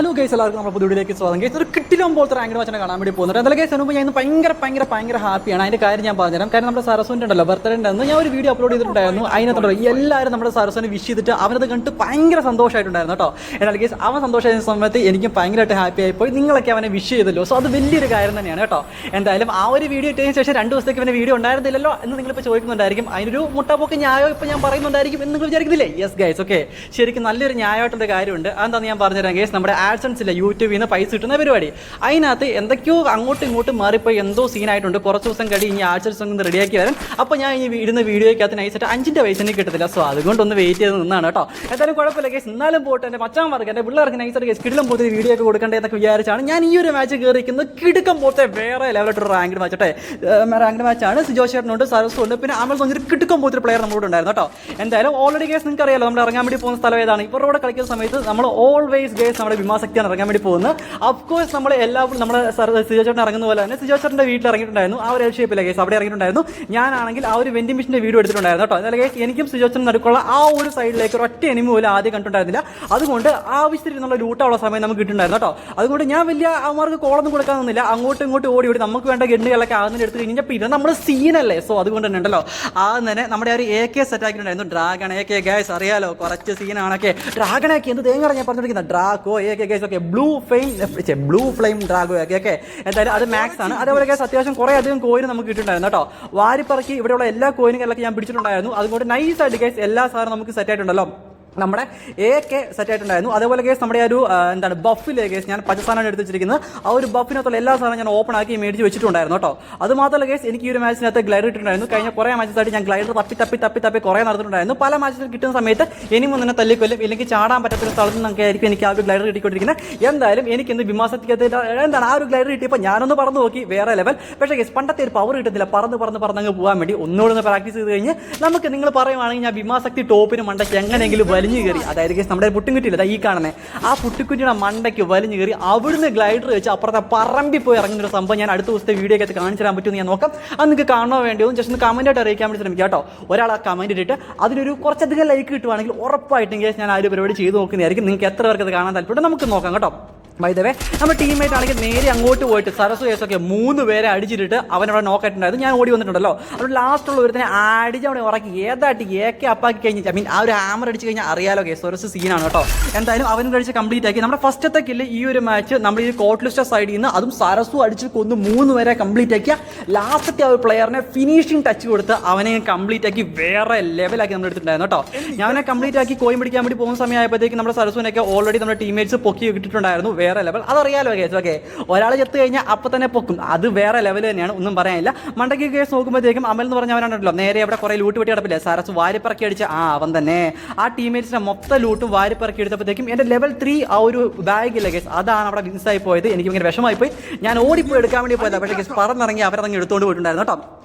Hello guys, എല്ലാവർക്കും നമ്മുടെ പുതിയയിലേക്ക് സ്വാഗതം. ഗൈസ്, ഒരു കിട്ടിലും പോലത്തെ റാങ്ക് മാച്ചിനെ കാണാൻ വേണ്ടി പോകുന്നുണ്ട്. എന്തായാലും ഗൈസ്, മുമ്പ് ഞാൻ ഇന്ന് ഭയങ്കര ഹാപ്പിയാണ്. അതിൻ്റെ കാര്യം ഞാൻ പറഞ്ഞുതരാം. കാരണം നമ്മുടെ സരസ്വൻ്റെ ഉണ്ടല്ലോ ബർത്ത്ഡേ ഉണ്ടെന്ന് ഞാൻ ഒരു വീഡിയോ അപ്ലോഡ് ചെയ്തിട്ടുണ്ടായിരുന്നു. അതിനകത്തുണ്ടല്ലോ എല്ലാവരും നമ്മുടെ സരസ്വനെ വിഷ് ചെയ്തിട്ട് അവനത് കണ്ടിട്ട് ഭയങ്കര സന്തോഷമായിട്ടുണ്ടായിരുന്നു കേട്ടോ. എന്നാൽ ഗൈസ്, അവൻ സന്തോഷമായ സമയത്ത് എനിക്കും ഭയങ്കരമായിട്ട് ഹാപ്പി ആയിപ്പോയി. നിങ്ങളൊക്കെ അവനെ വിഷ് ചെയ്തല്ലോ. സോ അത് വലിയൊരു കാര്യം തന്നെയാണ് കേട്ടോ. എന്തായാലും ആ ഒരു വീഡിയോ ഇട്ടതിന് ശേഷം 2 ദിവസത്തേക്ക് അവൻ്റെ വീഡിയോ ഉണ്ടായിരുന്നില്ലല്ലോ എന്ന് നിങ്ങളിപ്പോൾ ചോദിക്കുന്നുണ്ടായിരിക്കും. അതിനൊരു മുട്ടാപ്പോക്ക് ന്യായം ഇപ്പോൾ ഞാൻ പറയുന്നുണ്ടായിരിക്കും എന്ന് നിങ്ങൾ വിചാരിക്കുന്നില്ലേ? യെസ് ഗൈസ്, ഓക്കെ, ശരിക്കും നല്ലൊരു ന്യായമായിട്ടുള്ള കാര്യമുണ്ട്. അതെന്താണെന്ന് ഞാൻ പറഞ്ഞുതരാം ഗൈസ്. നമ്മുടെ ആഡ്സൻസ് ഇല്ല, യൂട്യൂബിൽ നിന്ന് പൈസ കിട്ടുന്ന പരിപാടി, അതിനകത്ത് എന്തൊക്കെയോ അങ്ങോട്ടും ഇങ്ങോട്ടും മാറിപ്പോയി എന്തോ സീനായിട്ടുണ്ട്. കുറച്ച് ദിവസം കഴിഞ്ഞ് ഇനി ആഡ്സൻസ് ഒന്ന് റെഡിയാക്കി വരാൻ. അപ്പോൾ ഞാൻ ഈ ഇടുന്ന വീഡിയോയ്ക്കകത്ത് നൈസായിട്ട് 5 പൈസ എനിക്ക് കിട്ടത്തില്ല. സോ അതുകൊണ്ടൊന്ന് വെയിറ്റ് ചെയ്ത് നിന്നാണ് കേട്ടോ. എന്തായാലും കുഴപ്പമില്ല ഗൈസ്. എന്നാലും പോട്ടെ, എൻ്റെ മച്ചാന്മാർക്ക് എൻ്റെ പിള്ളേർക്ക് നൈസായിട്ട് ഗൈസ് കിടിലം പോലത്തെ വീഡിയോ ഒക്കെ കൊടുക്കണ്ടേ എന്നൊക്കെ വിചാരിച്ചാണ് ഞാൻ ഈ ഒരു മാച്ച് കയറിയിരിക്കുന്നത്. കിടുക്കം പോലത്തെ വേറെ ലെവലായിട്ടൊരു റാങ്ക്ഡ് മാച്ചട്ടെ. റാങ്ക്ഡ് മാച്ചാണ്. സിജോ ചേട്ടനുണ്ട്, സരസ്വ ഉണ്ട്, പിന്നെ അമൽ തോന്നി കിടുക്കം പോലത്തെ പ്ലെയർ നമ്മളോട് ഉണ്ടായിരുന്നു കേട്ടോ. എന്തായാലും ഓൾറെഡി ഗൈസ് നിങ്ങൾക്ക് അറിയാലോ നമ്മൾ ഇറങ്ങാൻ വേണ്ടി പോകുന്ന സ്ഥലം ഏതാണ്. ഇവരുടെ കളിക്കുന്ന സമയത്ത് നമ്മൾ ഓൾവേസ് ഗൈസ് നമ്മുടെ വിമാസക്തിയാണ് ഇറങ്ങാൻ വേണ്ടി പോകുന്നത്. അഫ്കോഴ്സ് നമ്മൾ എല്ലാവരും നമ്മുടെ സിജോ ചേട്ടൻ ഇറങ്ങുന്ന പോലെ തന്നെ സിജോ ചേട്ടൻ്റെ വീട്ടിൽ ഇറങ്ങിയിട്ടുണ്ടായിരുന്നു. ആ ഒരു എൽ ഷേപ്പില്ല ഗൈസ്, അവിടെ ഇറങ്ങിയിട്ടുണ്ടായിരുന്നു. ഞാനാണെങ്കിൽ ആ ഒരു വെൻഡിംഗ് മെഷീൻ്റെ വീഡിയോ എടുത്തിട്ടുണ്ടായിരുന്നു കേട്ടോ. എന്നാലും ഗൈസ് എനിക്കും സിജോ ചേട്ടൻ നടുക്കുള്ള ആ ഒരു സൈഡിലേക്ക് ഒറ്റ എനിമി പോലും ആദ്യം കണ്ടിട്ടുണ്ടായിരുന്നില്ല. അതുകൊണ്ട് ആവശ്യത്തിനുള്ള ലൂട്ടുള്ള സമയം നമുക്ക് കിട്ടുന്നുണ്ടായിരുന്നു കേട്ടോ. അതുകൊണ്ട് ഞാൻ വലിയ അവന്മാർക്ക് കോളൊന്നും കൊടുക്കാനൊന്നുമില്ല. അങ്ങോട്ടും ഇങ്ങോട്ടും ഓടി നമുക്ക് വേണ്ട ഗണ്ണുകളൊക്കെ ആദ്യം എടുത്ത് കഴിഞ്ഞാൽ പിന്നെ നമ്മൾ സീനല്ലേ. സോ അതുകൊണ്ട് തന്നെ ഉണ്ടല്ലോ ആദ്യം തന്നെ നമ്മുടെ ഒരു AK സെറ്റ് ആക്കിയിട്ടുണ്ടായിരുന്നു. ഡ്രാഗൺ AK ഗൈസ് അറിയാലോ, കുറച്ച് സീനാണൊക്കെ. ഡ്രാഗൺ AK എന്ത് തേങ്ങ ഞാൻ പറഞ്ഞിരിക്കുന്നത് ഡ്രാഗോ AK ഗൈസ് ഒക്കെ ബ്ലൂ ഫ്ലെയിം ഡ്രാഗോ ഒക്കെ. എന്തായാലും അത് മാക്സ് ആണ്. അതേപോലെ ഗൈസ് അത്യാവശ്യം കുറേ അധികം കോയിൻ നമുക്ക് കിട്ടുന്നുണ്ടായിരുന്നു കേട്ടോ. വാരിപ്പറക്കി ഇവിടെയുള്ള എല്ലാ കോയിനുകളിലൊക്കെ ഞാൻ പിടിച്ചിട്ടുണ്ടായിരുന്നു. അതുകൊണ്ട് നൈസായിട്ട് ഗൈസ് എല്ലാ സാധനം നമുക്ക് സെറ്റ് ആയിട്ടുണ്ടല്ലോ. നമ്മുടെ AK സെറ്റ് ആയിട്ടുണ്ടായിരുന്നു. അതേപോലെ കേസ് നമ്മുടെ ഒരു എന്താണ് ബഫിലെ കേസ് ഞാൻ പച്ച സാധനമാണ് എടുത്ത് വെച്ചിരിക്കുന്നത്. ആ ഒരു ബഫിനകത്തുള്ള എല്ലാ സാധനം ഞാൻ ഓപ്പൺ ആക്കി മേടിച്ച് വെച്ചിട്ടുണ്ടായിരുന്നു കേട്ടോ. അത് മാത്രമല്ല കേസ് എനിക്ക് ഈ ഒരു മാച്ചിനകത്ത് ഗ്ലൈഡർ ഇട്ടിട്ടുണ്ടായിരുന്നു. കഴിഞ്ഞ കുറേ മാച്ചസായിട്ട് ഞാൻ ഗ്ലൈഡർ തപ്പി കുറേ നടത്തിയിട്ടുണ്ടായിരുന്നു. പല മാച്ചസിൽ കിട്ടുന്ന സമയത്ത് ഇനി മുന്നേ തല്ലിക്കൊല്ലും, ഇല്ലെങ്കിൽ ചാടാൻ പറ്റാത്ത സ്ഥലത്ത് നിന്നൊക്കെ ആയിരിക്കും എനിക്ക് ആ ഒരു ഗ്ലൈഡർ കിട്ടിക്കൊണ്ടിരിക്കുന്നത്. എന്തായാലും എനിക്ക് ഇന്ന് വിമാസത്തിക്കകത്ത് എന്താണ് ആ ഒരു ഗ്ലൈഡർ കിട്ടിയപ്പോൾ ഞാനൊന്ന് പറന്ന് നോക്കി, വേറെ ലെവൽ. പക്ഷേ കേസ് പണ്ടത്തെ ഒരു പവർ കിട്ടുന്നില്ല. പറന്നങ്ങ് പോകാൻ വേണ്ടി ഒന്നുകൂടെ പ്രാക്ടീസ് ചെയ്ത് കഴിഞ്ഞ് നമുക്ക് നിങ്ങൾ പറയുവാണെങ്കിൽ ഞാൻ വിമാസക്തി ടോപ്പിന് മണ്ടയ്ക്ക് എങ്ങനെയെങ്കിലും വലിഞ്ഞു കയറി, അതായത് നമ്മുടെ പുട്ടുംകുറ്റിയില്ല ഈ കാണുന്നത് ആ പുട്ടുക്കുറ്റിയുടെ മണ്ടയ്ക്ക് വലിഞ്ഞു കയറി അവിടുന്ന് ഗ്ലൈഡർ വെച്ച് അപ്പുറത്തെ പറമ്പിൽ പോയി ഇറങ്ങുന്ന ഒരു സംഭവം ഞാൻ അടുത്ത ദിവസത്തെ വീഡിയോ ഒക്കെ കാണിച്ചു തരാൻ പറ്റുമെന്ന് ഞാൻ നോക്കാം. അത് നിങ്ങൾക്ക് കാണാൻ വേണ്ടിയോ ജസ്റ്റ് ഒന്ന് കമൻറ്റായിട്ട് അറിയിക്കാൻ വേണ്ടി ശ്രമിക്കാം കേട്ടോ. ഒരാൾ ആ കമൻറ്റ് ഇട്ടിട്ട് അതിനൊരു കുറച്ചധികം ലൈക്ക് കിട്ടുവാണെങ്കിൽ ഉറപ്പായിട്ടും കേസ് ഞാൻ ആ ഒരു പരിപാടി ചെയ്ത് നോക്കുന്നതായിരിക്കും. നിങ്ങൾക്ക് എത്ര പേർക്ക് അത് കാണാൻ താല്പര്യം നമുക്ക് നോക്കാം കേട്ടോ. ബൈ ദ വേ നമ്മുടെ ടീമേറ്റ് ആണെങ്കിൽ നേരെ അങ്ങോട്ട് പോയിട്ട് സരസ്വ കേസൊക്കെ 3 പേരെ അടിച്ചിട്ട് അവനവിടെ നോക്കായിട്ടുണ്ടായിരുന്നു. ഞാൻ ഓടി വന്നിട്ടുണ്ടല്ലോ. അവിടെ ലാസ്റ്റുള്ള ഒരുത്തിനെ അടിച്ച് അവിടെ ഉറക്കി ഏതായിട്ട് AK അപ്പാക്കി കഴിഞ്ഞാൽ ആ ഒരു ഹാമർ അടിച്ച് കഴിഞ്ഞാൽ അറിയാലോ കേസ് ഒരു സീനാണ് കേട്ടോ. എന്തായാലും അവനും കഴിച്ച് കംപ്ലീറ്റ് ആക്കി. നമ്മുടെ ഫസ്റ്റത്തെ കില്ല് ഈ ഒരു മാച്ച് നമ്മൾ ഈ കോട്ട് ലിസ്റ്റർ സൈഡിൽ നിന്ന് അതും സരസ്വ അടിച്ച് കൊന്ന് 3 പേരെ കംപ്ലീറ്റ് ആക്കിയ ലാസ്റ്റത്തെ ആ ഒരു പ്ലെയറിനെ ഫിനിഷിംഗ് ടച്ച് കൊടുത്ത് അവനെ കംപ്ലീറ്റ് ആക്കി വേറെ ലെവലാക്കി നമ്മൾ എടുത്തിട്ടുണ്ടായിരുന്നു കേട്ടോ. ഞാൻ അവനെ കംപ്ലീറ്റ് ആക്കി കോയിൻ പിടിക്കാൻ വേണ്ടി പോകുന്ന സമയമായപ്പോഴത്തേക്ക് നമ്മുടെ സരസ്വനൊക്കെ ഓൾറെഡി നമ്മുടെ ടീമേറ്റ്സ് പൊക്കി ഇട്ടിട്ടുണ്ടായിരുന്നു. വേറെ ലെവൽ, അതറിയാലോ കേസ്. ഓക്കെ, ഒരാൾ ചെത്ത് കഴിഞ്ഞാൽ അപ്പം തന്നെ പൊക്കും, അത് വേറെ ലെവൽ തന്നെയാണ്, ഒന്നും പറയാനില്ല. മണ്ടയ്ക്ക് കേസ് നോക്കുമ്പോഴത്തേക്കും അമൽ എന്ന് പറഞ്ഞവരുണ്ടല്ലോ നേരെ അവിടെ കുറേ ലൂട്ട് വെട്ടി കിടപ്പില്ലേ, സരസ് വാരിപ്പറക്കി അടിച്ച അവൻ തന്നെ ആ ടീമേറ്റ്സിന്റെ മൊത്തം ലൂട്ടും വാരിപ്പറക്കി എടുത്തപ്പോഴത്തേക്കും എൻ്റെ ലെവൽ 3 ആ ഒരു ബാഗില്ല കേസ് അതാണ് അവിടെ മിസ്സായി പോയത്. എനിക്ക് ഭയങ്കര വിഷമമായി പോയി. ഞാൻ ഓടിപ്പോയി എടുക്കാൻ വേണ്ടി പോയതാണ്. പക്ഷേ കേസ് പറന്നിറങ്ങി അവരതങ്ങ് എടുത്തുകൊണ്ട് പോയിട്ടുണ്ടായിരുന്നു കേട്ടോ.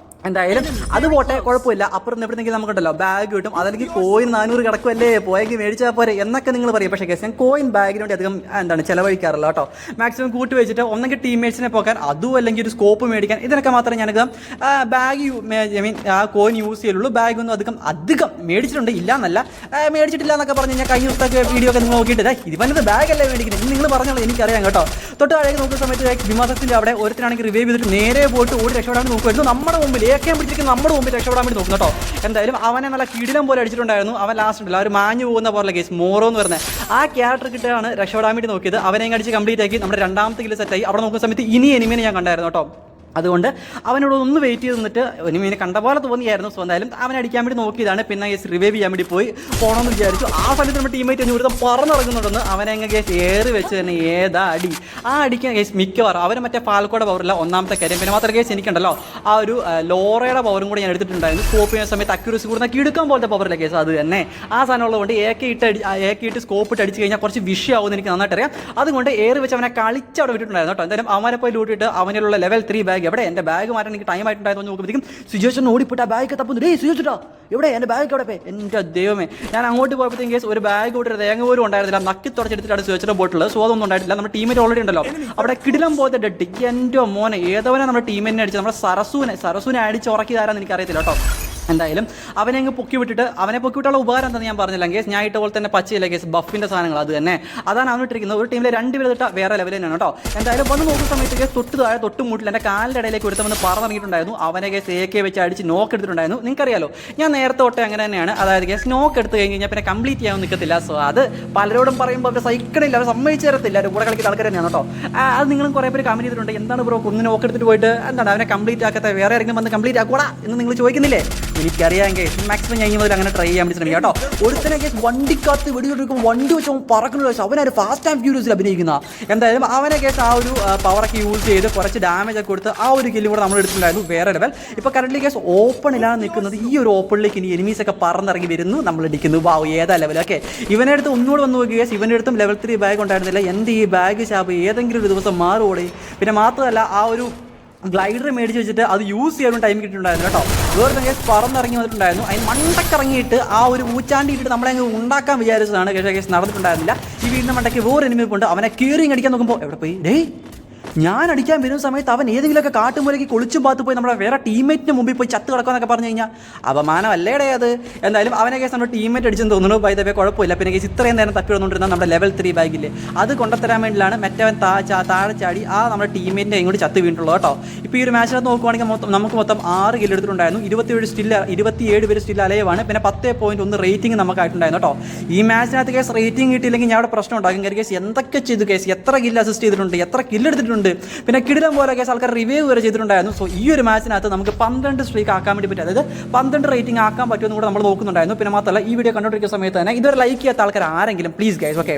എന്തായാലും അത് പോട്ടെ, കുഴപ്പമില്ല. അപ്പുറം എവിടെന്നെങ്കിലും നമുക്കുണ്ടല്ലോ ബാഗ് കിട്ടും. അതല്ലെങ്കിൽ കോയിൻ 400 കിടക്കുമല്ലേ, പോയെങ്കിൽ മേടിച്ചാൽ പോരെ എന്നൊക്കെ നിങ്ങൾ പറയും. പക്ഷേ കേസ് ഞാൻ കോയിൻ ബാഗിന് വേണ്ടി അധികം ചിലവഴിക്കാറില്ല കേട്ടോ. മാക്സിമം കൂട്ടി വെച്ചിട്ട് ഒന്നെങ്കിൽ ടീംമേറ്റ്സിനെ പോകാൻ, അതും അല്ലെങ്കിൽ ഒരു സ്കോപ്പ് മേടിക്കാൻ, ഇതിനൊക്കെ മാത്രമേ ഞാനധികം ബാഗ് ആ കോയിൻ യൂസ് ചെയ്യുള്ളൂ. ബാഗൊന്നും അധികം മേടിച്ചിട്ടുണ്ട്, ഇല്ല എന്നല്ല, മേടിച്ചിട്ടില്ല എന്നൊക്കെ പറഞ്ഞു കഴിഞ്ഞാൽ കഴിഞ്ഞ ദിവസത്തെ വീഡിയോ ഒക്കെ നിങ്ങൾ നോക്കിയിട്ട് ഇവനത് ബാഗല്ലേ മേടിക്കുന്നത് നിങ്ങൾ പറഞ്ഞോളൂ, എനിക്കറിയാം കേട്ടോ. തൊട്ട് താഴേക്ക് നോക്കുന്ന സമയത്ത് വിമാസത്തിൻ്റെ അവിടെ ഒരുത്തരാണെങ്കിൽ റിവൈവ് ചെയ്തിട്ട് നേരെ പോയിട്ട് ഓടി രക്ഷപ്പെടാൻ നോക്കുമായിരുന്നു. നമ്മുടെ മുമ്പിൽ AK പിടിച്ചിരിക്കുന്ന നമ്മുടെ മുമ്പിൽ രക്ഷപ്പെടാൻ വേണ്ടി നോക്കും കേട്ടോ. എന്തായാലും അവനെ നല്ല കിടിലം പോലെ അടിച്ചിട്ടുണ്ടായിരുന്നു. അവൻ ലാസ്റ്റ് ഉണ്ടല്ലോ ആ ഒരു മാഞ്ഞു പോകുന്ന പോലെ കേസ് മോറോ എന്ന് പറഞ്ഞത് ആ ക്യാരക്ടർ കിട്ടാണ് രക്ഷപ്പെടാൻ വേണ്ടി നോക്കിയത്. അവനെ അടിച്ച് കംപ്ലീറ്റ് ആക്കി നമ്മുടെ 2ാമത്തെ കില്ല് സെറ്റായി. അവിടെ നോക്കുന്ന സമയത്ത് ഇനി എനിമിനെ ഞാൻ കണ്ടായിരുന്നു കേട്ടോ. അതുകൊണ്ട് അവനോട് ഒന്ന് വെയിറ്റ് ചെയ്ത് നിന്നിട്ട് എനിമിനെ കണ്ട പോലെ തോന്നിയായിരുന്നു. സോ എന്തായാലും അവനെ അടിക്കാൻ വേണ്ടി നോക്കിയതാണ്. പിന്നെ കേസ് റിവൈവ് ചെയ്യാൻ വേണ്ടി പോകണമെന്ന് വിചാരിച്ചു. ആ സമയത്ത് നമ്മുടെ ടീമേറ്റ് ഒരു പറന്നിറങ്ങുന്നുണ്ടെന്ന് അവനെ അങ്ങ് കേസ് ഏറി വെച്ച് തന്നെ ഏതാ അടി ആ അടിക്കാൻ കേസ് മിക്കവാറും അവന് മറ്റേ ഫാൽക്കോയുടെ പവറില്ല, ഒന്നാമത്തെ കാര്യം. പിന്നെ മാത്രം കേസ് എനിക്കുണ്ടല്ലോ ആ ഒരു ലോറയുടെ പവറും കൂടി ഞാൻ എടുത്തിട്ടുണ്ടായിരുന്നു. സ്കോപ്പ് ചെയ്യുന്ന സമയത്ത് അക്യൂറസി കൂടുന്ന കിടുക്കാൻ പോലത്തെ പവറില്ല കേസ് അത് തന്നെ. ആ സാധനം ഉള്ളതുകൊണ്ട് AK ഇട്ട് സ്കോപ്പ് ഇട്ട് അടിച്ച് കഴിഞ്ഞാൽ കുറച്ച് വിഷയമാവുമെന്ന് എനിക്ക് നന്നായിട്ട് അറിയാം. അതുകൊണ്ട് ഏറി വെച്ച് അവനെ കളിച്ച് അവിടെ വിട്ടിട്ടുണ്ടായിരുന്നു കേട്ടോ. എന്തായാലും അവനെ പോയി ലൂട്ടിയിട്ട് അവനുള്ള ലെവൽ 3 ബാഗ് എവിടെ എൻ്റെ ബാഗ് മാറ്റാൻ എനിക്ക് ടൈം ആയിട്ടുണ്ടായിരുന്നു നോക്കുമ്പോഴത്തേക്കും സിജുവേഷൻ ഓടിപ്പോയിട്ട് ആ ബാഗ് തപ്പുന്നു. സിജുവേച്ചാ എവിടെ എൻ്റെ ബാഗ് എവിടെ പോയി? എൻ്റെ ദൈവമേ, ഞാൻ അങ്ങോട്ട് പോയപ്പോഴത്തേക്കും കേസ് ഒരു ബാഗ് കൂട്ടി തേങ്ങ പോലും ഉണ്ടായിരുന്നില്ല. നക്കി തുടച്ചെടുത്തിട്ടാണ് സിജുവേച്ചിൻ്റെ ബോട്ടിൽ. സോ അതൊന്നും ഉണ്ടായിട്ടില്ല. നമ്മുടെ ടീമിൽ ഓൾറെഡി ഉണ്ടല്ലോ അവിടെ കിടിലം പോലത്തെ ഡെഡ്. എൻ്റെ മോനെ ഏതവനെ നമ്മുടെ ടീമിനെ അടിച്ച് നമ്മുടെ സരസുവിനെ അടിച്ച് ഉറക്കിയതാരാന്ന് എനിക്കറിയത്തില്ല കേട്ടോ. എന്തായാലും അവനെ അങ്ങ് പൊക്കി വിട്ടിട്ടുള്ള ഉപകാരം എന്താണെന്ന് ഞാൻ പറഞ്ഞില്ല കേസ്. ഞാൻ ഇട്ട പോലെ തന്നെ പച്ചയില്ല കേസ് ബഫിൻ്റെ സാധനങ്ങൾ അത് തന്നെ അതാണ് അവനിട്ടിരിക്കുന്നത്. ഒരു ടീമിലെ 2 പേര് തൊട്ട് വേറെ ലെവൽ തന്നെയാണ് കേട്ടോ. എന്തായാലും വന്ന് നോക്കുന്ന സമയത്ത് കേസ് തൊട്ട് മൂട്ടിൽ എൻ്റെ കാലിൻ്റെ ഇടയിലേക്ക് ഒരുത്തമെന്ന് പറഞ്ഞിട്ടുണ്ടായിരുന്നു. അവനെ കേസ് AK വെച്ച് അടിച്ച് നോക്ക് എടുത്തിട്ടുണ്ടായിരുന്നു. നിങ്ങൾക്കറിയാലോ ഞാൻ നേരത്തെ തൊട്ടേ അങ്ങനെ തന്നെയാണ്. അതായത് കേസ് നോക്ക് എടുത്ത് കഴിഞ്ഞാൽ പിന്നെ കംപ്ലീറ്റ് ചെയ്യാൻ നിൽക്കത്തില്ല. സോ അത് പലരോടും പറയുമ്പോൾ അവർ സഹിക്കണില്ല, അവർ സമ്മതിച്ചു തരത്തില്ല. അവർ കൂടെ കളിക്കുന്ന ആൾക്കാർ തന്നെയാണ് കേട്ടോ. അത് നിങ്ങളും കുറേ പേര് കമൻറ്റ് ചെയ്തിട്ടുണ്ട്, എന്താണ് ബ്രോ ഒന്ന് നോക്ക് എടുത്തിട്ട് പോയിട്ട് എന്താണ് അവനെ കംപ്ലീറ്റ് ആക്കാത്ത, വേറെ ആരെങ്കിലും വന്ന് കംപ്ലീറ്റ് ആക്കൂടാ എന്ന് നിങ്ങൾ ചോദിക്കുന്നില്ലേ? എനിക്കറിയാം കേസ്. മാക്സിമം ഞാൻ മുതൽ അങ്ങനെ ട്രൈ ചെയ്യാൻ വേണ്ടി ശ്രമിക്കാം കേട്ടോ. ഒരുത്തനെ കേസ് വണ്ടിക്കകത്ത് വെടികൊടുക്കും, വണ്ടി വെച്ച് പറക്കുന്ന കേസ് അവനൊരു ഫാസ്റ്റ് ആൻഡ് ഫ്യൂരിയസിൽ അഭിനയിക്കുന്ന. എന്തായാലും അവനെ കേസ് ആ ഒരു പവറൊക്കെ യൂസ് ചെയ്ത് കുറച്ച് ഡാമേജ് ഒക്കെ കൊടുത്ത് ആ ഒരു കില്ലും കൂടെ നമ്മൾ എടുത്തിട്ടുണ്ടായിരുന്നു. വേറെ ലെവൽ. ഇപ്പോൾ കറന്റ് കേസ് ഓപ്പണിലാണ് നിൽക്കുന്നത്. ഈ ഒരു ഓപ്പണിലേക്ക് ഇനി എനിമീസ് ഒക്കെ പറന്നിറങ്ങി വരുന്നു, നമ്മൾ ഇടിക്കുന്നു. വാവ് ഏതാ ലെവൽ. ഓക്കെ, ഇവനെ അടുത്ത് ഒന്നുകൂടെ വന്ന് നോക്കി കേസ്. ഇവൻ്റെ അടുത്തും level 3 ബാഗ് ഉണ്ടായിരുന്നില്ല. എൻ്റെ ഈ ബാഗ് ഷാപ്പ് ഏതെങ്കിലും ഒരു ദിവസം മാറുകൂടെ. പിന്നെ മാത്രമല്ല ആ ഒരു ഗ്ലൈഡർ മേടിച്ച് വെച്ചിട്ട് അത് യൂസ് ചെയ്യാൻ ടൈം കിട്ടിയിട്ടുണ്ടായിരുന്നു കേട്ടോ. വേറെ കേസ് പറന്നിറങ്ങി വന്നിട്ടുണ്ടായിരുന്നു. അതിന് മണ്ടക്കിറങ്ങിയിട്ട് ആ ഒരു ഊച്ചാണ്ടിയിട്ട് നമ്മളെ അങ്ങ് ഉണ്ടാക്കാൻ വിചാരിച്ചതാണ്. കേസ് നടന്നിട്ടുണ്ടായിരുന്നില്ല. ഈ വീടിൻ്റെ മണ്ടയ്ക്ക് വേറെ എനിമി കൊണ്ട് അവനെ കീറി അടിക്കാൻ നോക്കുമ്പോൾ എവിടെ പോയി ഡേയ്, ഞാൻ അടിക്കാൻ വരുന്ന സമയത്ത് അവൻ ഏതെങ്കിലുമൊക്കെ കാട്ടുമൂലയ്ക്ക് കൊളിച്ചും പാത്ത് പോയി നമ്മുടെ വേറെ ടീമേറ്റിന് മുമ്പിൽ പോയി ചത്ത് കിടക്കാന്നൊക്കെ പറഞ്ഞു കഴിഞ്ഞാൽ അപമാനമല്ലേടേ അത്. എന്തായാലും അവനെ കേസ് നമ്മുടെ ടീമേറ്റ് അടിച്ചെന്ന് തോന്നുന്നു. ബൈ ദ വേ കുഴപ്പമില്ല. പിന്നെ കേസ് ഇത്രയും നേരം തപ്പി വന്നുകൊണ്ടിരുന്ന നമ്മുടെ level 3 ബാഗില്ലേ അത് കൊണ്ടുത്തരാൻ വേണ്ടിയിലാണ് മറ്റവൻ താഴെ ചാടി ആ നമ്മുടെ ടീമേറ്റിനെ ഇങ്ങോട്ട് ചത്ത് വീണിട്ടുള്ളത് കേട്ടോ. ഇപ്പോൾ ഈ ഒരു മാച്ചിനകത്ത് നോക്കുവാണെങ്കിൽ നമുക്ക് മൊത്തം 6 കില്ല് എടുത്തിട്ടുണ്ടായിരുന്നു. 27 പേര് സ്റ്റിൽ അലയവാണ്. പിന്നെ 10.1 റേറ്റിംഗ് നമുക്കായിട്ടുണ്ടായിരുന്നു കേട്ടോ. ഈ മാച്ചിനകത്ത് കേസ് റേറ്റിംഗ് കിട്ടിയില്ലെങ്കിൽ ഞാൻ അവിടെ പ്രശ്നം ഉണ്ടാകും. കാര്യം കേസ് എന്തൊക്കെ ചെയ്തു കേസ്, എത്ര കില്ല് അസിസ്റ്റ് ചെയ്തിട്ടുണ്ട്, എത്ര കില്ല് എടുത്തിട്ടുണ്ട്, പിന്നെ കിടിലം പോലെ കേസ് ആൾക്കാർ റിവ്യൂ വരെ ചെയ്തിട്ടുണ്ടായിരുന്നു. സോ ഈ ഒരു മാച്ചിനകത്ത് നമുക്ക് 12 സ്ട്രീക്ക് ആക്കാൻ വേണ്ടി പറ്റും. അതായത് 12 റേറ്റിംഗ് ആക്കാൻ പറ്റുമെന്ന് കൂടെ നമ്മൾ നോക്കുന്നുണ്ടായിരുന്നു. പിന്നെ മാത്രമല്ല ഈ വീഡിയോ കണ്ടുകൊണ്ടിരിക്കുന്ന സമയത്ത് തന്നെ ഇതൊരു ലൈക്ക് ചെയ്യാത്ത ആൾക്കാർ ആരെങ്കിലും പ്ലീസ് ഗൈസ്, ഓക്കെ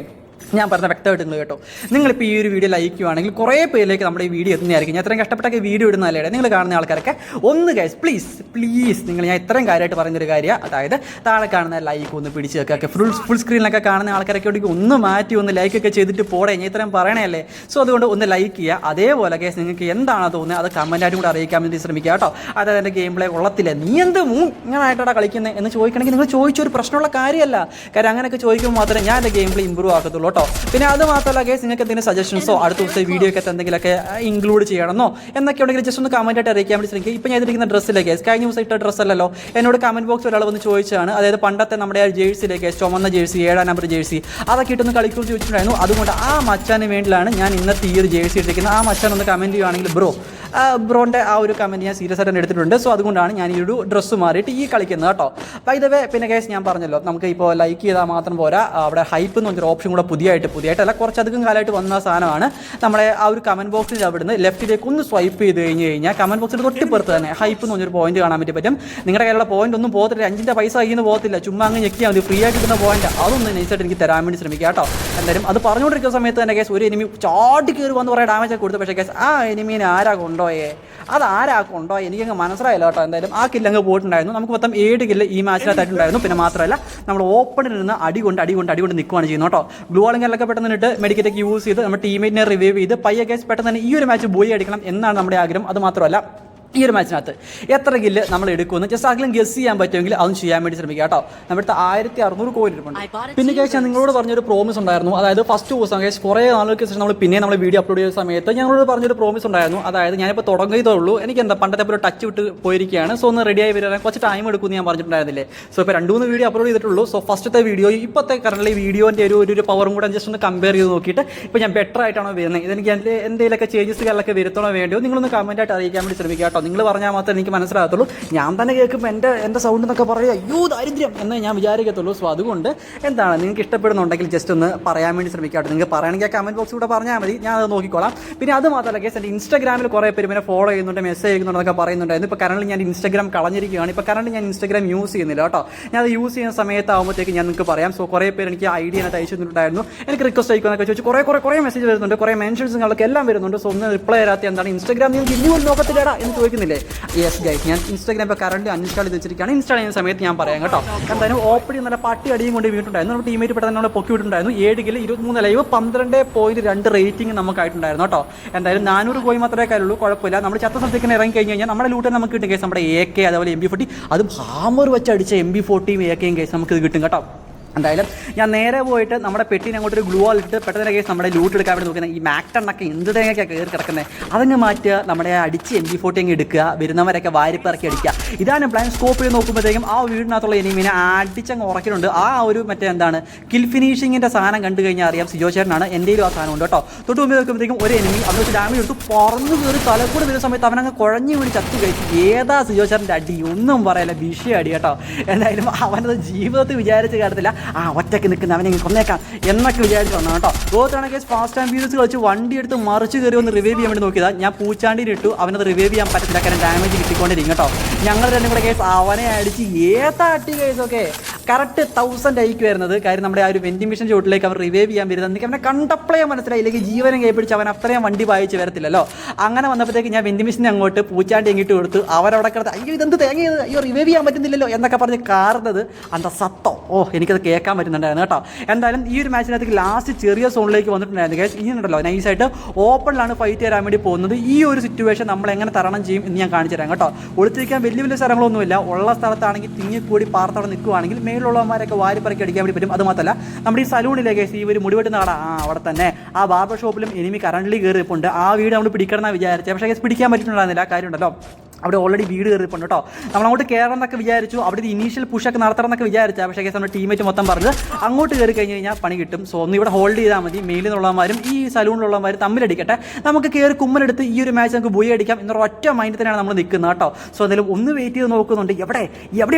ഞാൻ പറഞ്ഞ വ്യക്തമായിട്ട് നിങ്ങൾ കേട്ടോ. നിങ്ങളിപ്പോൾ ഈ ഒരു വീഡിയോ ലൈക്ക് ചെയ്യുവാണെങ്കിൽ കുറേ പേരിലേക്ക് നമ്മുടെ ഈ വീഡിയോ എത്തുന്നതായിരിക്കും. ഞാൻ ഇത്രയും കഷ്ടപ്പെട്ടൊക്കെ വീഡിയോ ഇടുന്നതല്ലേ നിങ്ങൾ കാണുന്ന ആൾക്കാരൊക്കെ ഒന്ന് ഗൈസ് പ്ലീസ് നിങ്ങൾ ഞാൻ ഇത്രയും കാര്യമായിട്ട് പറയുന്നൊരു കാര്യം, അതായത് താഴെ കാണുന്ന ലൈക്ക് ഒന്ന് പിടിച്ച് വെക്കുക. ഫുൾ സ്ക്രീനിലൊക്കെ കാണുന്ന ആൾക്കാരൊക്കെ ഒന്ന് മാറ്റി ഒന്ന് ലൈക്കൊക്കെ ചെയ്തിട്ട് പോടെ, ഞാൻ ഇത്രയും പറയണല്ലേ. സോ അതുകൊണ്ട് ഒന്ന് ലൈക്ക് ചെയ്യുക. അതേപോലെ കേസ് നിങ്ങൾക്ക് എന്താണോ തോന്നുന്നത് അത് കമൻറ്റായിട്ടും കൂടെ അറിയിക്കാൻ വേണ്ടി ശ്രമിക്കുക കേട്ടോ. അതായത് എൻ്റെ ഗെയിം പ്ലേ കൊള്ളത്തില്ല, നീ എന്ത് ഇങ്ങനായിട്ടാണ് കളിക്കുന്നത് എന്ന് ചോദിക്കണമെങ്കിൽ നിങ്ങൾ ചോദിച്ചൊരു പ്രശ്നമുള്ള കാര്യമല്ല. കാര്യം അങ്ങനെയൊക്കെ ചോദിക്കുമ്പോൾ മാത്രമേ ഞാൻ എൻ്റെ ഗെയിം പ്ലേ ഇമ്പ്രൂവ് ആക്കത്തുള്ളൂ കേട്ടോ. പിന്നെ അത് മാത്രമല്ല കേസ് നിങ്ങൾക്ക് എന്തെങ്കിലും സജഷൻസോ അടുത്ത ദിവസത്തെ വീഡിയോ ഒക്കെ എന്തെങ്കിലുമൊക്കെ ഇൻക്ലൂഡ് ചെയ്യണമെന്നോ എന്നൊക്കെ ഉണ്ടെങ്കിൽ ജസ്റ്റ് ഒന്ന് കമൻറ്റായിട്ട് അറിയിക്കാൻ വേണ്ടി ശ്രമിക്കുക. ഇപ്പോൾ ഞാൻ ഇതിരിക്കുന്ന ഡ്രസ്സിലെ കേസ് കഴിഞ്ഞ ദിവസം ഇട്ട ഡ്രസ്സല്ലല്ലോ, എന്നോട് കമൻറ്റ് ബോക്സ് ഒരാൾ വന്ന് ചോദിച്ചാണ്. അതായത് പണ്ടത്തെ നമ്മുടെ ആ ജേഴ്സിയിലെ കേസ് ചുമന്ന ജേഴ്സി 7-ാം നമ്പർ ജേഴ്സി അതൊക്കെ ഇട്ടൊന്ന് കളിക്കുമെന്ന് ചോദിച്ചിട്ടുണ്ടായിരുന്നു. അതുകൊണ്ട് ആ മച്ചാന് വേണ്ടിയാണ് ഞാൻ ഇന്നത്തെ ഈ ഒരു ജേഴ്സി ഇട്ടിരിക്കുന്നത്. ആ മച്ചാൻ ഒന്ന് കമൻറ്റ് ചെയ്യുകയാണെങ്കിൽ ബ്രോൻ്റെ ആ ഒരു കമൻറ്റ് ഞാൻ സീരിയസ് ആയിട്ട് എടുത്തിട്ടുണ്ട്. സോ അതുകൊണ്ടാണ് ഞാൻ ഈ ഒരു ഡ്രസ്സ് മാറിയിട്ട് ഈ കളിക്കുന്നത് കേട്ടോ. ബൈ ദ വേ പിന്നെ കേസ് ഞാൻ പറഞ്ഞല്ലോ നമുക്ക് ഇപ്പോൾ ലൈക്ക് ചെയ്താൽ മാത്രം പോരാ, അവിടെ ഹൈപ്പ് എന്ന് പറഞ്ഞൊരു ഓപ്ഷൻ കൂടെ പുതിയതായിട്ടല്ല കുറച്ചധികം കാലമായിട്ട് വന്ന സാധനമാണ്. നമ്മുടെ ആ ഒരു കമൻറ്റ് ബോക്സിൽ അവിടുന്ന് ലെഫ്റ്റിലേക്ക് ഒന്ന് സ്വൈപ്പ് ചെയ്ത് കഴിഞ്ഞാൽ കമൻറ്റ് ബോക്സിൽ തൊട്ടിപ്പുറത്ത് തന്നെ ഹൈപ്പ് എന്ന് പറഞ്ഞൊരു പോയിന്റ് കാണാൻ പറ്റും. നിങ്ങളുടെ കയ്യിലുള്ള പോയിന്റ് ഒന്നും പോകത്തില്ല, 5-ന്റെ പൈസ കയ്യിൽ നിന്ന് പോകത്തില്ല, ചുമ്മാ അങ്ങ് ഞെക്കിയാൽ മതി. ഫ്രീ ആയിട്ട് കിട്ടുന്ന പോയിന്റ് അതൊന്ന് നൈസായിട്ട് എനിക്ക് തരാൻ വേണ്ടി ശ്രമിക്കുക കേട്ടോ. എന്തായാലും അത് പറഞ്ഞുകൊണ്ടിരിക്കുന്ന സമയത്ത് തന്നെ കേസ് ഒരു എനിമി ചാടി കയറി വന്ന് കുറേ ഡാമേജ് ഒക്കെ കൊടുത്തു. പക്ഷേ കേസ് ആ എനിമീനെ ആരാ കൊണ്ടോയേ, അതാരാക്കൊണ്ടോ എനിക്കങ്ങ് മനസ്സിലായില്ല കേട്ടോ. എന്തായാലും ആ കില്ലങ്ങ് പോയിട്ടുണ്ടായിരുന്നു. നമുക്ക് മൊത്തം 7 കില്ല് ഈ മാച്ചിനകത്തായിട്ടുണ്ടായിരുന്നു. പിന്നെ മാത്രമല്ല നമ്മൾ ഓപ്പണിൽ നിന്ന് അടി കൊണ്ട് നിൽക്കുകയാണ് ചെയ്യുന്നത് കേട്ടോ. ഗ്ലൂ വാളിങ്ങെല്ലാം പെട്ടെന്ന് നിന്നിട്ട് മെഡിക്കറ്റൊക്കെ യൂസ് ചെയ്ത് നമ്മുടെ ടീമേറ്റിനെ റിവൈവ് ചെയ്ത് പയ്യെ കേസ് പെട്ടെന്ന് തന്നെ ഈ ഒരു മാച്ച് ബോയി അടിക്കണം എന്നാണ് നമ്മുടെ ആഗ്രഹം. അത് മാത്രമല്ല ഈ ഒരു മാച്ചിനകത്ത് എത്ര കില്ല് നമ്മൾ എടുക്കുമെന്ന് ജസ്റ്റ് ആരെങ്കിലും ഗസ് ചെയ്യാൻ പറ്റുമെങ്കിൽ അതും ചെയ്യാൻ വേണ്ടി ശ്രമിക്കുക കേട്ടോ. നമ്മുടെ 1600 കോയിൻ ഇരിപ്പുണ്ട്. പിന്നെ കേസ് ഞാൻ നിങ്ങളോട് പറഞ്ഞൊരു പ്രോമിസ് ഉണ്ടായിരുന്നു. അതായത് ഫസ്റ്റ് ദിവസം കേസ് കുറേ നാളുകൾക്ക് ശേഷം നമ്മൾ വീഡിയോ അപ്ലോഡ് ചെയ്ത സമയത്ത് ഞങ്ങളോട് പറഞ്ഞൊരു പ്രോമിസ് ഉണ്ടായിരുന്നു. അതായത് ഞാനിപ്പോൾ തുടങ്ങിയതേ ഉള്ളൂ, എനിക്ക് എന്താ പണ്ടത്തെ പോലെ ടച്ച് വിട്ട് പോയിരിക്കുകയാണ്. സോ ഒന്ന് റെഡിയായി വരാൻ കുറച്ച് ടൈം എടുക്കുമെന്ന് ഞാൻ പറഞ്ഞിട്ടുണ്ടായിരുന്നില്ലേ. സോ ഇപ്പോൾ 2-3 വീഡിയോ അപ്ലോഡ് ചെയ്തിട്ടുള്ളൂ. സോ ഫസ്റ്റത്തെ വീഡിയോ ഇപ്പോഴത്തെ കറൻറ്റ്ലി വീഡിയോൻ്റെ ഒരു പവറും കൂടെ ജസ്റ്റ് ഒന്ന് കമ്പയർ ചെയ്ത് നോക്കിയിട്ട് ഇപ്പോൾ ഞാൻ ബെറ്റർ ആയിട്ടാണോ വരുന്നത്, ഇതെനിക്ക് എന്തെങ്കിലുമൊക്കെ ചേഞ്ചസുകളൊക്കെ വരുത്തണോ വേണ്ടിയോ നിങ്ങളൊന്ന് കമൻറ്റായിട്ട് അറിയിക്കാൻ വേണ്ടി ശ്രമിക്കുക കേട്ടോ. നിങ്ങൾ പറഞ്ഞാൽ മാത്രമേ എനിക്ക് മനസ്സിലാകത്തുള്ളൂ. ഞാൻ തന്നെ കേൾക്കുമ്പോൾ എൻ്റെ സൗണ്ട് എന്നൊക്കെ പറയുക അയ്യോ ദാരിദ്ര്യം എന്ന് ഞാൻ വിചാരിക്കത്തുള്ളൂ. സോ അതുകൊണ്ട് എന്താണ് നിങ്ങൾക്ക് ഇഷ്ടപ്പെടുന്നുണ്ടെങ്കിൽ ജസ്റ്റ് ഒന്ന് പറയാൻ വേണ്ടി ശ്രമിക്കാട്ടോ. നിങ്ങൾക്ക് പറയുകയാണെങ്കിൽ കമൻറ്റ് ബോക്സ് കൂടെ പറഞ്ഞാൽ മതി, ഞാൻ അത് നോക്കിക്കോളാം. പിന്നെ അത് മാത്രമല്ല കേസ് എൻ്റെ ഇൻസ്റ്റാഗ്രാമിൽ കുറേ പേര് പിന്നെ ഫോളോ ചെയ്യുന്നുണ്ട്, മെസ്സേജ് ചെയ്യുന്നുണ്ടെന്നൊക്കെ പറയുന്നുണ്ടായിരുന്നു. ഇപ്പോൾ കറൻറ്റ്ലി ഞാൻ ഇൻസ്റ്റാഗ്രാം കളഞ്ഞിരിക്കുകയാണ്. ഇപ്പോൾ കറൻറ്റ്ലി ഞാൻ ഇൻസ്റ്റാഗ്രാം യൂസ് ചെയ്യുന്നില്ല കേട്ടോ. ഞാൻ അത് യൂസ് ചെയ്യുന്ന സമയത്താകുമ്പോഴത്തേക്ക് ഞാൻ നിങ്ങൾക്ക് പറയാം. സോ കുറേ പേര് എനിക്ക് ഐഡിയ അതിനകത്ത് അയച്ചു തന്നിട്ടുണ്ടായിരുന്നു. എനിക്ക് റിക്വസ്റ്റ് അയക്കുമെന്നൊക്കെ ചോദിച്ചു കുറേ മെസ്സേജ് വരുന്നുണ്ട്, കുറേ മെൻഷൻസുകളൊക്കെ എല്ലാം വരുന്നുണ്ട്. സോ ഒന്ന് റിപ്ലൈ തരാത്ത എന്താണ് ഇൻസ്റ്റാഗ്രാം നിങ്ങൾക്ക് ഇനി പോലും നോക്കത്തില്ലടാ എന്ന് ചോദിക്കുന്നില്ലേ? യെസ് ഗൈസ്, ഞാൻ ഇൻസ്റ്റാഗ്രാം ഇപ്പോൾ കറൻറ്റ് അൺഇൻസ്റ്റാൾ ചെയ്ത് വെച്ചിരിക്കുകയാണ്. ഇൻസ്റ്റാൾ ചെയ്യുന്ന സമയത്ത് ഞാൻ പറയാം കേട്ടോ. എന്തായാലും ഓപ്പൺ നല്ല പട്ടി അടിയും കൊണ്ട് വീണിട്ടുണ്ടായിരുന്നു. നമ്മുടെ ടീമേറ്റ് പെട്ടെന്ന് നമ്മളെ പൊക്കി വിട്ടിട്ടുണ്ടായിരുന്നു. 7 കില്ല് 23 ലൈവ് 12.2 റേറ്റിംഗ് നമുക്കായിട്ടുണ്ടായിരുന്നു കേട്ടോ. എന്തായാലും 400 കോയിൻ മാത്രമേ കാര്യമുള്ളൂ, കുഴപ്പമില്ല. നമ്മൾ ചത്ത സ്ഥലത്തേക്ക് ഇറങ്ങി കഴിഞ്ഞ് കഴിഞ്ഞാൽ നമ്മുടെ ലൂട്ടിൽ നമുക്ക് കിട്ടും കേസ്. നമ്മുടെ AK അതുപോലെ MP40 അതും ഹാമർ വെച്ച് അടിച്ച MP40 AK കേസ് നമുക്ക് ഇത് കിട്ടും കേട്ടോ. എന്തായാലും ഞാൻ നേരെ പോയിട്ട് നമ്മുടെ പെട്ടിനെ അങ്ങോട്ട് ഒരു ഗ്ലൂ വാൾ ഇട്ട് പെട്ടെന്ന് കേസ് നമ്മുടെ ലൂട്ട് എടുക്കാൻ വേണ്ടി നോക്കുന്നത് ഈ മാക്ടണ്ണൊക്കെ എന്ത് തേങ്ങയൊക്കെ കയറി കിടക്കുന്നത് അതങ്ങ് മാറ്റുക, നമ്മുടെ അടിച്ച് MG40 അങ്ങ് എടുക്കുക, വരുന്നവരൊക്കെ വാരിപ്പിറക്കി അടിക്കുക. ഇതാണ് പ്ലാൻ. സ്കോപ്പ് ചെയ്ത് നോക്കുമ്പോഴത്തേക്കും ആ വീടിനകത്തുള്ള എനിമീനെ അടിച്ചങ്ങ് ഉറക്കിലുണ്ട്. ആ ഒരു മറ്റേ എന്താണ് കിൽ ഫിനിഷിങ്ങിൻ്റെ സാധനം കണ്ടു കഴിഞ്ഞാൽ അറിയാം സിജോ ചേട്ടനാണ്. എൻ്റെയിലും ആ സാധനം ഉണ്ട് കേട്ടോ. തൊട്ട് മുമ്പ് നോക്കുമ്പോഴത്തേക്കും ഒരു എനിമി അത് വെച്ച് ഡാമേജ് എടുത്ത് പറന്ന് കയറി തലക്കൂടെ വരുന്ന സമയത്ത് അവനങ്ങ് കുഴഞ്ഞു വീണ് ചത്തു കഴിച്ചു. ഏതാ സിജോ ചേട്ടൻ്റെ അടി, ഒന്നും പറയല്ല, വിഷയം അടി കേട്ടോ. എന്തായാലും അവനത് ജീവിതത്തിൽ വിചാരിച്ച് കാര്യത്തില്ല, ഒറ്റയ്ക്ക് നിൽക്കുന്ന അവനെ കൊന്നേക്കാം എന്നൊക്കെ വിചാരിച്ച് വന്നു കേട്ടോ. ഗോത്താണെങ്കിൽ ഫാസ്റ്റ് ആൻഡ് ഫ്യൂരിയസ് കളിച്ച് വണ്ടി എടുത്ത് മറിച്ച് കയറി ഒന്ന് റിവൈവ് ചെയ്യാൻ വേണ്ടി നോക്കിയതാണ്. ഞാൻ പൂച്ചാണ്ടിന് ഇട്ടു, അവനത് റിവൈവ് ചെയ്യാൻ പറ്റത്തില്ല, കാരണം ഡാമേജ് കിട്ടിക്കൊണ്ടിരിക്കും കേട്ടോ. ഞങ്ങൾ രണ്ടും കൂടെ കേസ് അവനെ അടിച്ച് ഏതാ അട്ടി കേസൊക്കെ കറക്റ്റ് 1000 ആയിരിക്കും വരുന്നത്. കാര്യം നമ്മുടെ ആ ഒരു വെൻഡിങ് മെഷീൻ ചുവട്ടിലേക്ക് അവർ റിവൈവ് ചെയ്യാൻ വരുന്നത് എനിക്ക് അവനെ കണ്ടപ്പോഴേ മനസ്സിലായി, ഇല്ലെങ്കിൽ ജീവനം കൈപ്പിടിച്ച് അവൻ അത്രയും വണ്ടി വായിച്ച് വരത്തില്ലല്ലോ. അങ്ങനെ വന്നപ്പോഴത്തേക്ക് ഞാൻ വെൻഡിങ് മെഷീനെ അങ്ങോട്ട് പൂച്ചാണ്ടി എങ്ങിട്ട് കൊടുത്തു. അവരവിടെ കിടത്ത് അയ്യോ ഇതെന്ത് തേങ്ങയത്, അയ്യോ റിവൈവ് ചെയ്യാൻ പറ്റുന്നില്ലല്ലോ എന്നൊക്കെ പറഞ്ഞ് കാർന്നത് അന്ത സത്തോ. എനിക്കത് കേൾക്കാൻ പറ്റുന്നുണ്ടായിരുന്നു കേട്ടോ. എന്തായാലും ഈ ഒരു മാച്ചിനകത്തേക്ക് ലാസ്റ്റ് ചെറിയ സോണിലേക്ക് വന്നിട്ടുണ്ടായിരുന്നു ഗൈസ്. ഇനി ഉണ്ടല്ലോ നൈസായിട്ട് ഓപ്പണിലാണ് ഫൈറ്റ് തരാൻ വേണ്ടി പോകുന്നത്. ഈ ഒരു സിറ്റുവേഷൻ നമ്മൾ എങ്ങനെ തരണം ചെയ്യും എന്ന് ഞാൻ കാണിച്ചു തരാം കേട്ടോ. ഒളിച്ചിരിക്കാൻ വലിയ വലിയ സ്ഥലങ്ങളൊന്നുമില്ല, ഉള്ള സ്ഥലത്താണെങ്കിൽ തിങ്ങിക്കൂടി പാർത്തവിടെ നിൽക്കുവാണെങ്കിൽ മേലുള്ളവന്മാരൊക്കെ വാരിപ്പറക്കി അടിക്കാൻ വേണ്ടി പറ്റും. അത് മാത്രമല്ല നമ്മുടെ ഈ സലൂണിലേക്ക് ഈ ഒരു മുടിവെട്ടുന്ന കട അവിടെ തന്നെ ആ ബാർബർ ഷോപ്പിലും എനിമി കറണ്ട്ലി കയറിയിട്ടുണ്ട്. ആ വീട് നമ്മൾ പിടിക്കണമെന്ന് വിചാരിച്ചത്, പക്ഷേ പിടിക്കാൻ പറ്റിയിട്ടുണ്ടായിരുന്നില്ല. കാര്യം ഉണ്ടല്ലോ അവിടെ ഓൾറെഡി വീട് കയറിയിട്ടുണ്ട് കേട്ടോ. നമ്മളങ്ങോട്ട് കയറണം എന്നൊക്കെ വിചാരിച്ചു, അവിടെ ഒരു ഇനീഷ്യൽ പുഷൊക്കെ നടത്തണം എന്നൊക്കെ വിചാരിച്ചാൽ, പക്ഷേ നമ്മുടെ ടീമേറ്റ് മൊത്തം പറഞ്ഞത് അങ്ങോട്ട് കയറി കഴിഞ്ഞ് കഴിഞ്ഞാൽ പണി കിട്ടും. സോ ഒന്ന് ഇവിടെ ഹോൾഡ് ചെയ്താൽ മതി, മെയിലിൽ നിന്നുള്ളവന്മാരും ഈ സലൂണിലുള്ളവന്മാരും തമ്മിലടിക്കട്ടെ, നമുക്ക് കയറി കുമ്മലെടുത്ത് ഈ ഒരു മാച്ച് നമുക്ക് ബോയി അടിക്കാം എന്നൊരു ഒറ്റ മൈൻഡിൽ തന്നെയാണ് നമ്മൾ നിൽക്കുന്നത് കേട്ടോ. സോ എന്തായാലും ഒന്ന് വെയിറ്റ് ചെയ്ത് നോക്കുന്നുണ്ട്, എവിടെ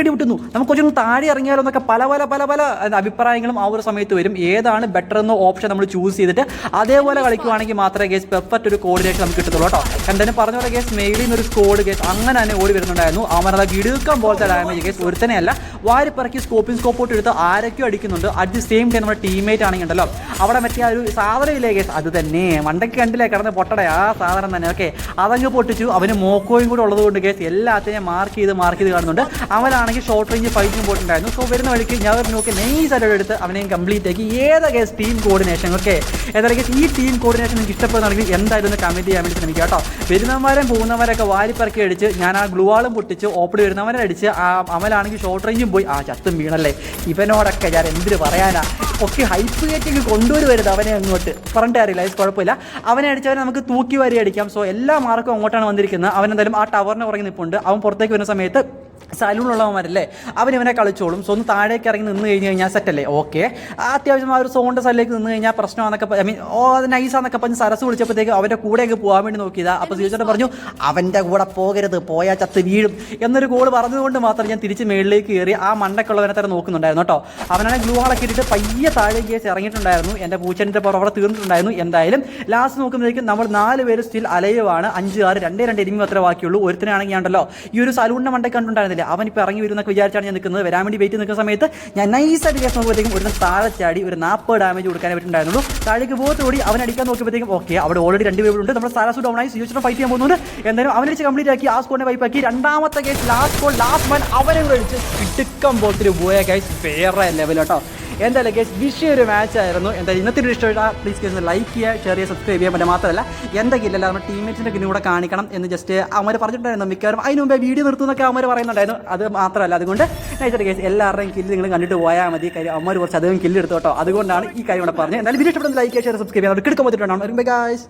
അടി വിട്ടുന്നു, നമുക്ക് കുറച്ചൊന്ന് താഴെ ഇറങ്ങിയാലോ എന്നൊക്കെ പല പല പല പല അഭിപ്രായങ്ങളും ആ ഒരു സമയത്ത് വരും. ഏതാണ് ബെറ്റർ എന്ന ഓപ്ഷൻ നമ്മൾ ചൂസ് ചെയ്തിട്ട് അതേപോലെ കളിക്കുവാണെങ്കിൽ മാത്രമേ ഗേസ് പെർഫെക്റ്റ് ഒരു കോർഡിനേഷൻ നമുക്ക് കിട്ടത്തുള്ളൂ കേട്ടോ. എന്തായാലും പറഞ്ഞ പോലെ ഗേസ് മെയിലിൽ നിന്നൊരു സ്കോഡ് ഗേസ് അങ്ങനെ തന്നെ ഓടി വരുന്നുണ്ടായിരുന്നു. അവനത് ഇടുക്കാൻ പോലത്തെ ഡാമേജ് കേസ് ഒരുത്തനെയല്ല വാരിപ്പിറക്കി സ്കോപ്പോട്ട് എടുത്ത് ആരൊക്കെയോ അടിക്കുന്നുണ്ട്. അറ്റ് ദി സെയിം ടൈം നമ്മുടെ ടീമേറ്റ് ആണെങ്കിൽ ഉണ്ടല്ലോ അവിടെ മറ്റേ ആ ഒരു സാധനമില്ലേ കേസ്, അത് തന്നെ മണ്ടയ്ക്ക് കണ്ടില്ലേ കിടന്ന് പൊട്ടടേ ആ സാധനം തന്നെ. ഓക്കെ അതങ്ങ് പൊട്ടിച്ചു. അവന് മോക്കോയും കൂടെ ഉള്ളത് കൊണ്ട് കേസ് എല്ലാത്തിനെയും മാർക്ക് ചെയ്ത് കാണുന്നുണ്ട്. അവനാണെങ്കിൽ ഷോർട്ട് റേഞ്ച് ഫൈറ്റിംഗ് പോയിട്ടുണ്ടായിരുന്നു. സോ വരുന്ന വഴിക്ക് ഞാൻ നോക്കി നൈസായിട്ട് എടുത്ത് അവനെയും കംപ്ലീറ്റ് ആക്കി. ഏതാ കേസ് ടീം കോർഡിനേഷൻ. ഓക്കെ ഏതായാലും കേസ് ഈ ടീം കോർഡിനേഷൻ നിങ്ങൾക്ക് ഇഷ്ടപ്പെടുന്നുണ്ടെങ്കിൽ എന്തായാലും ഒന്ന് കമൻറ്റ് ചെയ്യാൻ വേണ്ടി ശ്രമിക്കുക കേട്ടോ. വരുന്നവരും പോകുന്നവരൊക്കെ വാരിപ്പിറക്കി അടിച്ച് ഞാൻ ആ ഗ്ലൂവാളും പൊട്ടിച്ച് ഓപ്പൺ വരുന്നവനെ അടിച്ച് അമലാണെങ്കിൽ ഷോർട്ട് റേഞ്ചും പോയി ചത്തും വീണല്ലേ. ഇവനോടൊക്കെ ഞാൻ എന്തിന് പറയാനാ, ഒക്കെ ഹൈപ്പ് കയറ്റിങ് കൊണ്ടുവരുവരുത് അവനെ അങ്ങോട്ട് പറഞ്ഞിട്ട് അറിയില്ല, കുഴപ്പമില്ല. അവനെ അടിച്ചവനെ നമുക്ക് തൂക്കി വാരി അടിക്കാം. സോ എല്ലാ മാർക്കും അങ്ങോട്ടാണ് വന്നിരിക്കുന്നത്. അവൻ എന്തായാലും ആ ടവറിനെ ഉറങ്ങി നിൽപ്പുണ്ട്. അവൻ പുറത്തേക്ക് വരുന്ന സമയത്ത് സലൂണുള്ളവന്മാരല്ലേ അവനിവനെ കളിച്ചോളും. സോ ഒന്ന് താഴേക്ക് ഇറങ്ങി നിന്ന് കഴിഞ്ഞ് കഴിഞ്ഞാൽ സെറ്റല്ലേ. ഓക്കെ അത്യാവശ്യം ആ ഒരു സോണിൻ്റെ സൈഡിലേക്ക് നിന്ന് കഴിഞ്ഞാൽ പ്രശ്നമാണെന്നൊക്കെ അത് നൈസാന്നൊക്കെ പറഞ്ഞ് സരസ് വിളിച്ചപ്പോഴത്തേക്ക് അവൻ്റെ കൂടെയൊക്കെ പോകാൻ വേണ്ടി നോക്കിയതാ. അപ്പോൾ സീച്ചോട്ട് പറഞ്ഞു അവൻ്റെ കൂടെ പോകരുത്, പോയാൽ ചത്ത് വീഴും എന്നൊരു കോൾ പറഞ്ഞതുകൊണ്ട് മാത്രം ഞാൻ തിരിച്ച് മേളിലേക്ക് കയറി ആ മണ്ടക്കുള്ളവനെ തന്നെ നോക്കുന്നുണ്ടായിരുന്നു കേട്ടോ. അവനാണ് ഗ്ലൂ ആളൊക്കെ ഇട്ടിട്ട് പയ്യെ താഴേക്ക് കേസ് ഇറങ്ങിയിട്ടുണ്ടായിരുന്നു. എൻ്റെ പൂച്ചൻ്റെ പുറം അവിടെ തീർന്നിട്ടുണ്ടായിരുന്നു. എന്തായാലും ലാസ്റ്റ് നോക്കുമ്പോഴേക്കും നമ്മൾ 4 പേര് സ്റ്റിൽ അലയുവാണ്. 5, 6, 2 എനിമി മാത്രമേ ബാക്കിയുള്ളൂ. ഒരുത്തനാണെങ്കിൽ ഞാൻ ഉണ്ടല്ലോ ഈ ഒരു സലൂണിൻ്റെ മണ്ടയ്ക്ക് കണ്ടുണ്ടായിരുന്നില്ല, അവനിപ്പോൾ ഇറങ്ങി വരുന്നൊക്കെ വിചാരിച്ചാണ് ഞാൻ നിൽക്കുന്നത്. വരാൻ വേണ്ടി വെയിറ്റ് നിൽക്കുന്ന സമയത്ത് ഞാൻ നൈസായിട്ട് കേസ് നോക്കുമ്പോഴത്തേക്കും ഒരു താഴെ ചാടി ഒരു 40 ഡാമേജ് കൊടുക്കാനേ പറ്റുന്നുണ്ടായിരുന്നുള്ളൂ. താഴേക്ക് പോകത്തോടി അവൻ അടിക്കാൻ നോക്കിയപ്പോഴത്തേക്കും ഓക്കെ അവിടെ ഓൾറെഡി 2 പേരുണ്ട്. നമ്മുടെ സാരാസു ഡൗണായി സിയോച്ചിനെ ഫൈറ്റ് ചെയ്യാൻ പോകുന്നുണ്ട്. എന്തായാലും അവനടിച്ച് കംപ്ലീറ്റ് ആക്കി ആ സ്കോറിനെ വൈപ്പാക്കി. രണ്ടാമത്തെ കേസ് ലാസ്റ്റ് മാൻ അവരെ കഴിച്ച് കിടുക്കം പോലത്തിൽ പോയ കേസ് വേറെ ലെവൽ കേട്ടോ. എന്തായാലും കേസ് വിഷയം ഒരു മാച്ചായിരുന്നു. എന്തായാലും ഇന്നത്തെ ഒരു ഇഷ്ടമായിട്ട് പ്ലീസ് കേസ് ലൈക്ക് ചെയ്യുക, ഷെയർ ചെയ്യുക, സബ്സ്ക്രൈബ് ചെയ്യാൻ പറ്റുക. മാത്രമല്ല എന്തൊക്കെ ഇല്ലല്ലോ നമ്മുടെ ടീമേറ്റ്സിൻ്റെ പിന്നെ കൂടെ കാണിക്കണം എന്ന് ജസ്റ്റ് അവന്മാർ പറഞ്ഞിട്ടുണ്ടായിരുന്നു. മിക്കവാറും അതിന് മുമ്പേ വീഡിയോ നിർത്തുന്നൊക്കെ അവന്മാർ പറയുന്നുണ്ടായിരുന്നു. അത് മാത്രമല്ല അതുകൊണ്ട് നൈസായിട്ട് കേസ് എല്ലാവരുടെയും കില്ല് നിങ്ങൾ കണ്ടിട്ട് പോയാൽ മതി. കാര്യം അവന്മാർ കുറച്ച് അധികം കില്ല് എടുത്തു കേട്ടോ. അതുകൊണ്ടാണ് ഈ കാര്യം ഇവിടെ പറഞ്ഞത്. എന്തായാലും വീഡിയോ ഇഷ്ടപ്പെടുന്ന ലൈക്ക് ചെയ്യുക, ഷെയർ, സബ്സ്ക്രൈബ് ചെയ്യാൻ കിടക്കുമ്പോൾ ഗായ്സ്.